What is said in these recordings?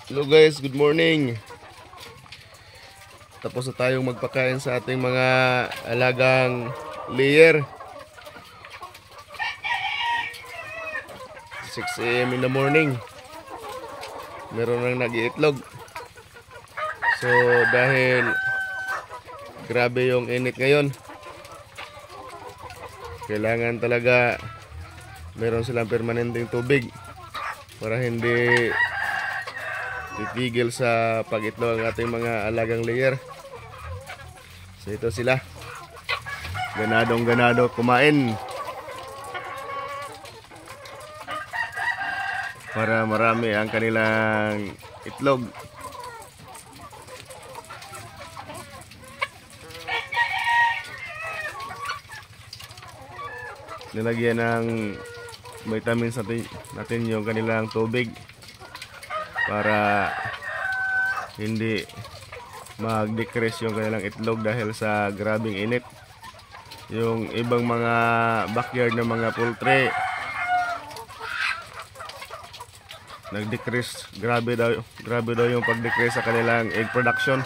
Hello guys, good morning. Tapos na tayong magpakain sa ating mga alagang layer. 6 AM in the morning. Meron nang nag-iitlog. So dahil grabe yung init ngayon, kailangan talaga meron silang permanenteng tubig para hindi titigil sa pag-itlog ang ating mga alagang layer. So ito sila, ganadong-ganado kumain para marami ang kanilang itlog. Nilagyan ng vitamins natin yung kanilang tubig para hindi mag-decrease yung kanilang itlog dahil sa grabing init. Yung ibang mga backyard ng mga poultry nag-decrease, grabe daw yung pag-decrease sa kanilang egg production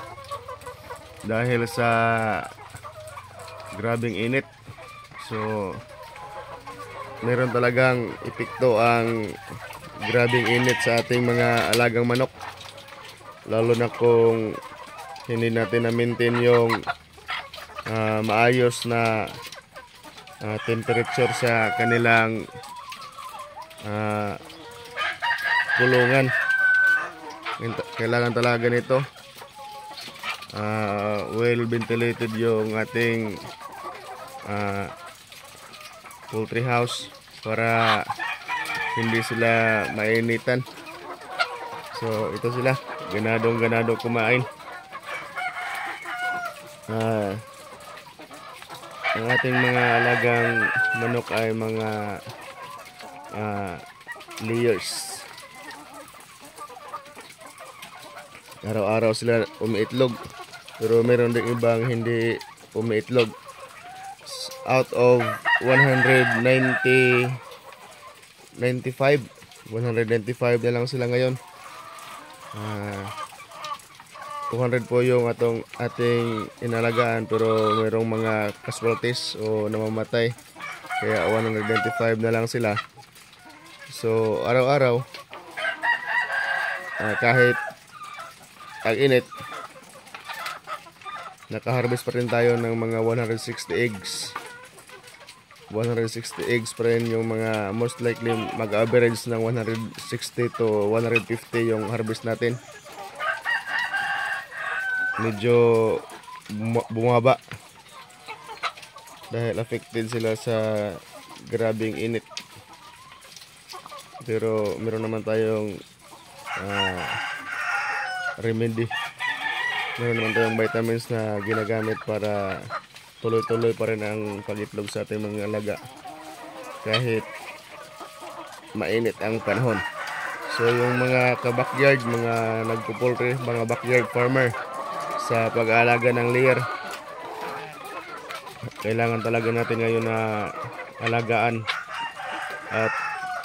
dahil sa grabing init. So meron talagang epekto ang grabing init sa ating mga alagang manok, lalo na kung hindi natin na-maintain yung maayos na temperature sa kanilang kulungan. Kailangan talaga nito well ventilated yung ating poultry house para hindi sila mainitan. So ito sila, ganadong-ganado kumain. Ang ating mga alagang manok ay mga layers. Araw-araw sila umiitlog, pero meron din ibang hindi umiitlog. Out of 195 na lang sila ngayon. 200 po yung ating inalagaan, pero mayroong mga casualties o namamatay, kaya 195 na lang sila. So araw-araw kahit tag-init, nakaharvest pa rin tayo ng mga 160 eggs. 160 eggs pa rin yung mga, most likely mag-average ng 160 to 150 yung harvest natin. Medyo bumaba dahil affected sila sa grabing init, pero meron naman tayong remedy, meron naman tayong vitamins na ginagamit para tuloy-tuloy pa rin ang pag-itlog sa ating mga alaga kahit mainit ang panahon. So yung mga ka-backyard, mga nagpo-poultry, mga backyard farmer sa pag-aalaga ng layer, kailangan talaga natin ngayon na alagaan at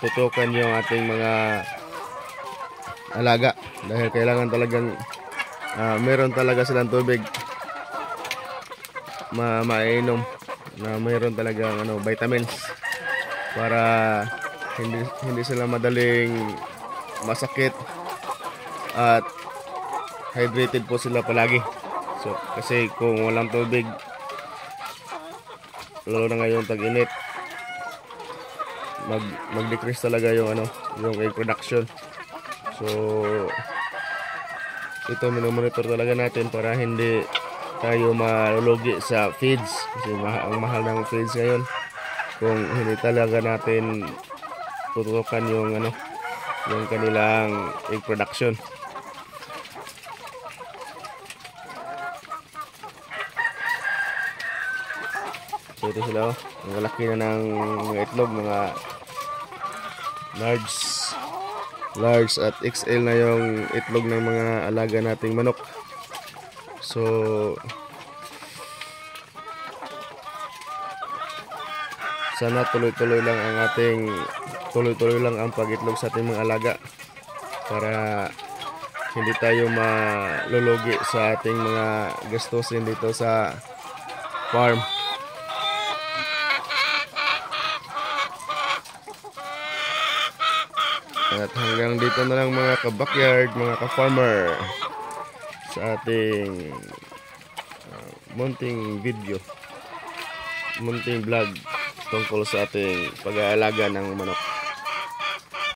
tutukan yung ating mga alaga dahil kailangan talagang meron talaga silang tubig mainom na mayroon talagang vitamins para hindi sila madaling masakit at hydrated po sila palagi. So kasi kung walang tubig, lalo na ngayong tag-init, mag-decrease talaga yung yung egg production. So ito minomonitor talaga natin para hindi tayo malulugi sa feeds, kasi ang mahal ng feeds ngayon kung hindi talaga natin tutukan yung yung kanilang egg production. So ito sila, ang laki na ng mga itlog, mga large at XL na yung itlog ng mga alaga nating manok. So sana tuloy-tuloy lang ang pag-itlog sa ating mga alaga para hindi tayo malulugi sa ating mga gastusin dito sa farm. At hanggang dito na lang mga ka-backyard, mga ka-farmer, sa ating munting video, munting vlog tungkol sa ating pag-aalaga ng manok.